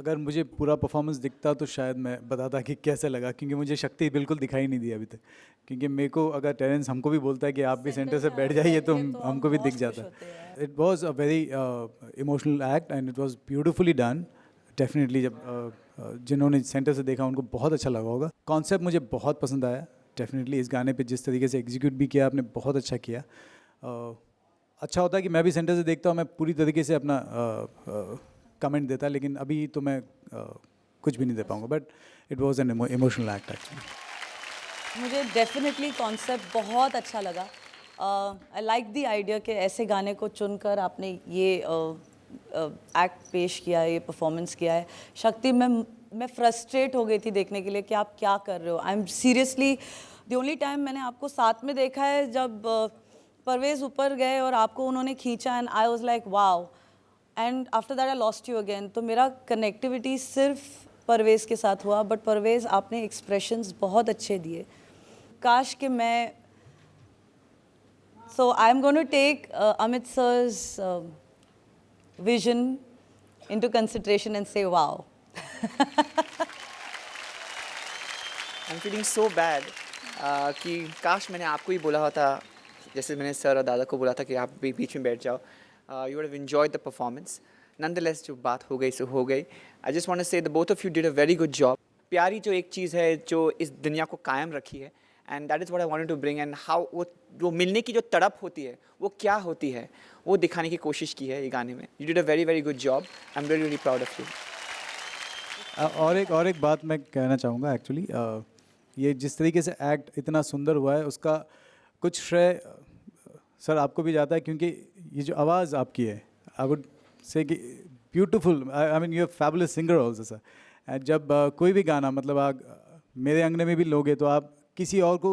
अगर मुझे पूरा परफॉर्मेंस दिखता तो शायद मैं बताता कि कैसे लगा, क्योंकि मुझे शक्ति बिल्कुल दिखाई नहीं दी अभी तक। क्योंकि मेरे को अगर टेरेंस हमको भी बोलता है कि आप भी सेंटर से बैठ जाइए तो हमको भी दिख जाता है। It was a very emotional act and it was beautifully done. Definitely जब जिन्होंने सेंटर से देखा उनको बहुत अच्छा लगा होगा। कॉन्सेप्ट मुझे बहुत पसंद आया। डेफिनेटली इस गाने पे जिस तरीके से एग्जीक्यूट भी किया आपने, बहुत अच्छा किया। अच्छा होता है कि मैं भी सेंटर से देखता हूँ, मैं पूरी तरीके से अपना कमेंट देता, लेकिन अभी तो मैं कुछ भी नहीं दे पाऊँगा। But it was an emotional act actually. मुझे डेफिनेटली कॉन्सेप्ट बहुत अच्छा लगा। आई लाइक द आइडिया कि ऐसे गाने को चुनकर आपने ये एक्ट पेश किया है, ये परफॉर्मेंस किया है। शक्ति, मैं फ्रस्ट्रेट हो गई थी देखने के लिए कि आप क्या कर रहे हो। I am seriously, the only time मैंने आपको साथ में देखा है जब परवेज़ ऊपर गए और आपको उन्होंने खींचा and I was like wow, and after that I lost you again. तो मेरा कनेक्टिविटी सिर्फ परवेज़ के साथ हुआ, बट परवेज़ आपने एक्सप्रेशंस बहुत अच्छे दिए। काश कि मैं so I am going to take Amit sir's vision into consideration and say wow. I'm feeling so bad कि काश मैंने आपको ही बोला होता, जैसे मैंने सर और दादा को बोला था कि आप भी बीच में बैठ जाओ। You would have enjoyed the performance. Nonetheless, जो बात हो गई सो हो गई। I just want to say the both of you did a very good job. प्यारी जो एक चीज़ है जो इस दुनिया को कायम रखी है, and that is what I wanted to bring, and how वो मिलने की जो तड़प होती है वो क्या होती है वो दिखाने की कोशिश की है ये गाने में। You did a very very good job. I'm really really proud of you. और एक बात मैं कहना चाहूँगा एक्चुअली, ये जिस तरीके से एक्ट इतना सुंदर हुआ है उसका कुछ श्रेय सर आपको भी जाता है, क्योंकि ये जो आवाज़ आपकी है, आई वुड से कि beautiful. I mean you are fabulous singer also sir. And जब कोई भी गाना मतलब आप मेरे अंगने में भी लोगे तो आप किसी और को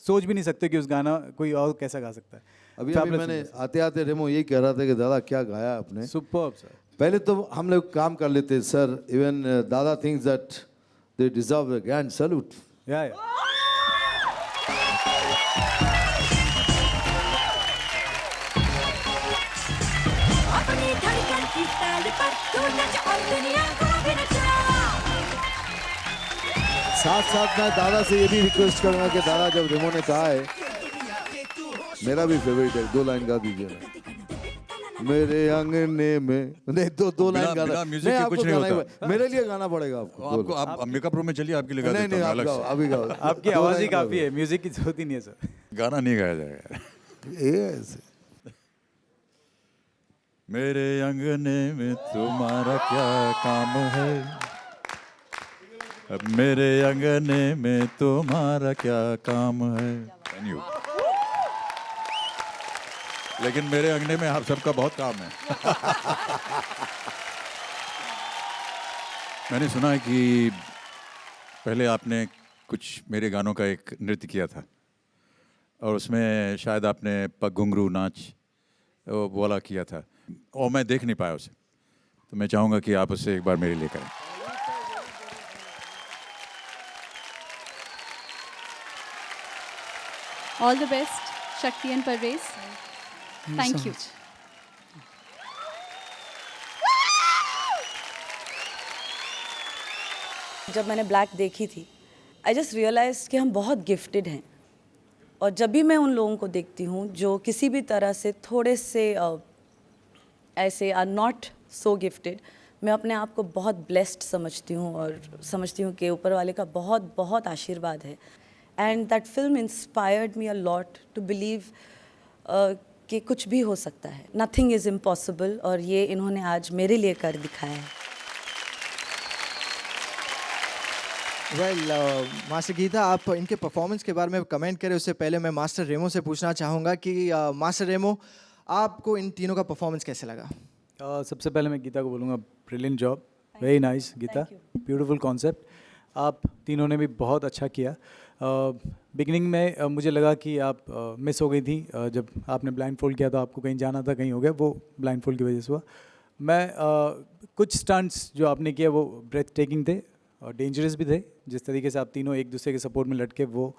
सोच भी नहीं सकते कि उस गाना कोई और कैसा गा सकता है। अभी मैंने आते आते रेमो यही कह रहा था कि दादा क्या गाया आपने। Superb sir. पहले तो हम लोग काम कर लेते सर, इवन दादा thinks that they deserve a grand salute. या अपनी धड़कन की ताल पर तू नच और दुनिया को भी नचा। साथ साथ मैं दादा से ये भी रिक्वेस्ट करूंगा कि दादा जब रेमो ने कहा है, मेरा भी फेवरेट है, 2 लाइन गा दीजिए ना। मेरे अंगने में नहीं, दो लाइन गाना म्यूजिक के कुछ नहीं होता। मेरे लिए गाना पड़ेगा आपको। आप मेकअप रूम में चलिए, आपके लिए गा नहीं देता नहीं, हूं आप अलग गाओ, से। अभी गाओ। आपकी आवाज़ ही काफ़ी है, म्यूज़िक की जरूरत ही नहीं है सर। गाना नहीं गाया जाएगा। ये ऐसे मेरे अंगने में तुम्हारा क्या काम है, अब मेरे अंगने में तुम्हारा क्या काम है। Thank you. लेकिन मेरे अंगने में आप सबका बहुत काम है। मैंने सुना है कि पहले आपने कुछ मेरे गानों का एक नृत्य किया था और उसमें शायद आपने पग घुंघरू नाच वो वाला किया था और मैं देख नहीं पाया उसे, तो मैं चाहूँगा कि आप उसे एक बार मेरे लिए करें। All the best, Shakti and Parvez. Thank you. जब मैंने ब्लैक देखी थी, आई जस्ट रियलाइज कि हम बहुत गिफ्टेड हैं। और जब भी मैं उन लोगों को देखती हूँ जो किसी भी तरह से थोड़े से ऐसे आर नॉट सो गिफ्टेड, मैं अपने आप को बहुत ब्लेस्ड समझती हूँ और समझती हूँ कि ऊपर वाले का बहुत बहुत आशीर्वाद है। And that film inspired me a lot to believe कि कुछ भी हो सकता है, नथिंग इज़ इम्पॉसिबल, और ये इन्होंने आज मेरे लिए कर दिखाया है। मास्टर गीता, आप इनके परफॉर्मेंस के बारे में कमेंट करें उससे पहले मैं मास्टर रेमो से पूछना चाहूँगा कि मास्टर रेमो, आपको इन तीनों का परफॉर्मेंस कैसे लगा? सबसे पहले मैं गीता को बोलूँगा brilliant job, very nice Geeta, beautiful concept. आप तीनों ने भी बहुत अच्छा किया। बिगनिंग में मुझे लगा कि आप मिस हो गई थी, जब आपने ब्लाइंड फोल्ड किया तो आपको कहीं जाना था, कहीं हो गया, वो ब्लाइंड फोल्ड की वजह से हुआ। मैं कुछ स्टंट्स जो आपने किया वो ब्रेथ टेकिंग थे और डेंजरस भी थे, जिस तरीके से आप तीनों एक दूसरे के सपोर्ट में लटके वो,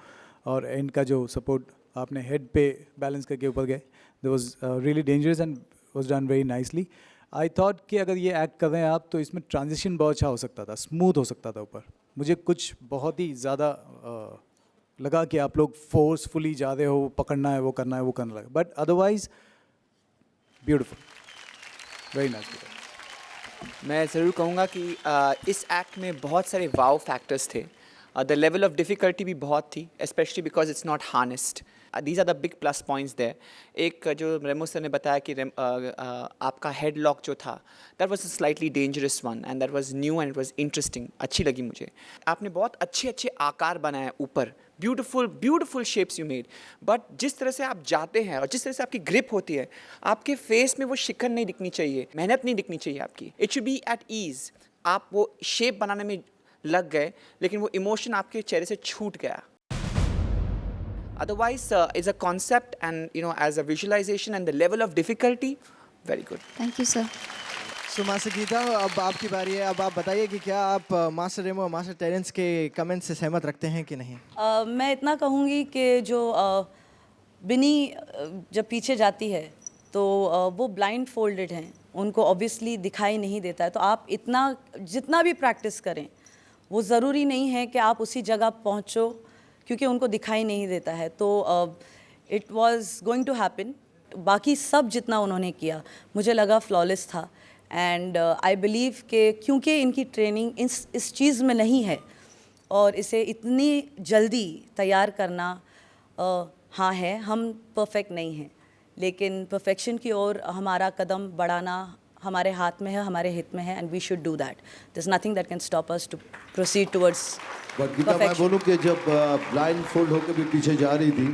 और एंड का जो सपोर्ट आपने हेड पे बैलेंस करके ऊपर गए, that was really dangerous and was done very nicely. I thought कि अगर ये एक्ट कर रहे हैं आप तो इसमें ट्रांजिशन बहुत अच्छा हो सकता था, स्मूथ हो सकता था ऊपर। मुझे कुछ बहुत ही ज़्यादा लगा कि आप लोग फोर्सफुली जा रहे हो, पकड़ना है, वो करना है, वो करने लगा, but otherwise beautiful, very nice. मैं ज़रूर कहूँगा कि इस एक्ट में बहुत सारे वाव फैक्टर्स थे। द लेवल ऑफ डिफ़िकल्टी भी बहुत थी, specially because it's not harnessed. These are the big plus points there. एक जो रेमो सर ने बताया कि आपका हेड लॉक जो था, that was a slightly dangerous one and that was new and it was interesting, अच्छी लगी मुझे। आपने बहुत अच्छे अच्छे आकार बनाए ऊपर, beautiful shapes you made, but जिस तरह से आप जाते हैं और जिस तरह से आपकी ग्रिप होती है, आपके फेस में वो शिकन नहीं दिखनी चाहिए, मेहनत नहीं दिखनी चाहिए आपकी। It should be at ease. आप वो शेप बनाने में लग गए, लेकिन वो इमोशन आपके चेहरे से छूट गया। Otherwise, it's a concept, and as a visualization and the level of difficulty, very good. Thank you sir. So master Geeta, अब आपकी बारी है। अब आप बताइए कि क्या आप मास्टर रेमो और मास्टर टेरेंस के कमेंट से सहमत रखते हैं कि नहीं? मैं इतना कहूँगी कि जो बिनी जब पीछे जाती है तो वो ब्लाइंड फोल्डेड हैं, उनको ऑब्वियसली दिखाई नहीं देता है। तो आप इतना जितना भी प्रैक्टिस करें, वो ज़रूरी नहीं है कि आप उसी जगह पहुँचो, क्योंकि उनको दिखाई नहीं देता है। तो it was going to happen. बाकी सब जितना उन्होंने किया मुझे लगा फ्लॉलेस था, एंड आई बिलीव कि क्योंकि इनकी ट्रेनिंग इस चीज़ में नहीं है और इसे इतनी जल्दी तैयार करना, हाँ है, हम परफेक्ट नहीं हैं, लेकिन परफेक्शन की ओर हमारा कदम बढ़ाना हमारे हाथ में है, हमारे हित में है, and we should do that. There is nothing that can stop us to proceed towards but Geeta, मैं बोलूँ कि जब ब्लाइंड फोल्ड होकर भी पीछे जा रही थी,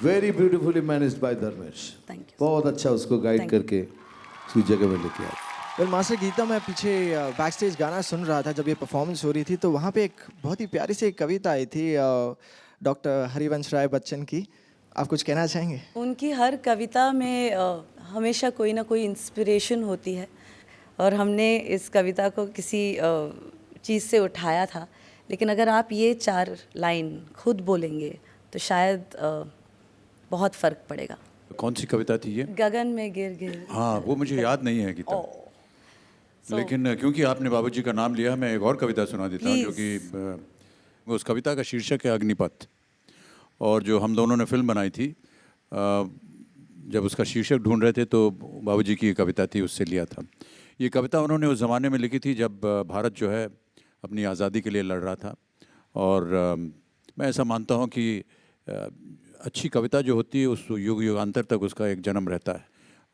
very beautifully managed by Dharmesh. Thank you. बहुत अच्छा उसको गाइड Thank you. करके उसकी जगह में लेके आए। वेल मास्टर गीता, मैं पीछे बैक स्टेज गाना सुन रहा था जब ये परफॉर्मेंस हो रही थी, तो वहाँ पे एक बहुत ही प्यारी सी एक कविता आई थी डॉक्टर हरिवंश राय बच्चन की। आप कुछ कहना चाहेंगे? उनकी हर कविता में हमेशा कोई ना कोई इंस्पिरेशन होती है, और हमने इस कविता को किसी चीज़ से उठाया था। लेकिन अगर आप ये 4 लाइन खुद बोलेंगे तो शायद बहुत फ़र्क पड़ेगा। कौन सी कविता थी ये? गगन में गिर गिर। हाँ, वो मुझे याद नहीं है गीता। लेकिन क्योंकि आपने बाबूजी का नाम लिया, मैं एक और कविता सुना देता हूँ, जो कि उस कविता का शीर्षक है अग्निपथ। और जो हम दोनों ने फिल्म बनाई थी, जब उसका शीर्षक ढूंढ रहे थे तो बाबूजी की कविता थी, उससे लिया था। ये कविता उन्होंने उस ज़माने में लिखी थी जब भारत जो है अपनी आज़ादी के लिए लड़ रहा था। और मैं ऐसा मानता हूँ कि अच्छी कविता जो होती है उस युग युगांतर तक उसका एक जन्म रहता है,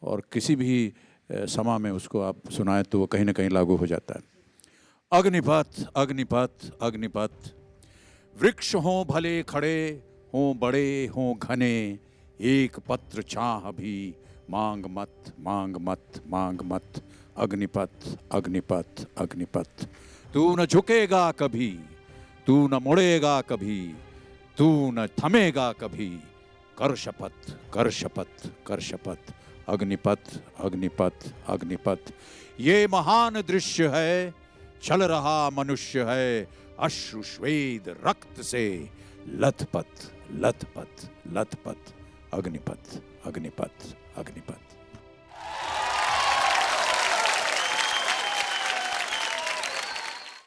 और किसी भी समा में उसको आप सुनाएं तो वो कहीं ना कहीं लागू हो जाता है। अग्निपथ अग्निपथ अग्निपथ, वृक्ष हों भले खड़े हों बड़े हों घने, एक पत्र छाह भी मांग मत मांग मत मांग मत। अग्निपथ अग्निपथ अग्निपथ, तू न झुकेगा कभी, तू न मुड़ेगा कभी, तू न थमेगा कभी, कर शपथ कर शपथ कर शपथ। अग्निपथ अग्निपथ अग्निपथ, ये महान दृश्य है, चल रहा मनुष्य है, अश्रु श्वेद रक्त से लथपथ लथपथ लथपथ। अग्निपथ अग्निपथ अग्निपथ।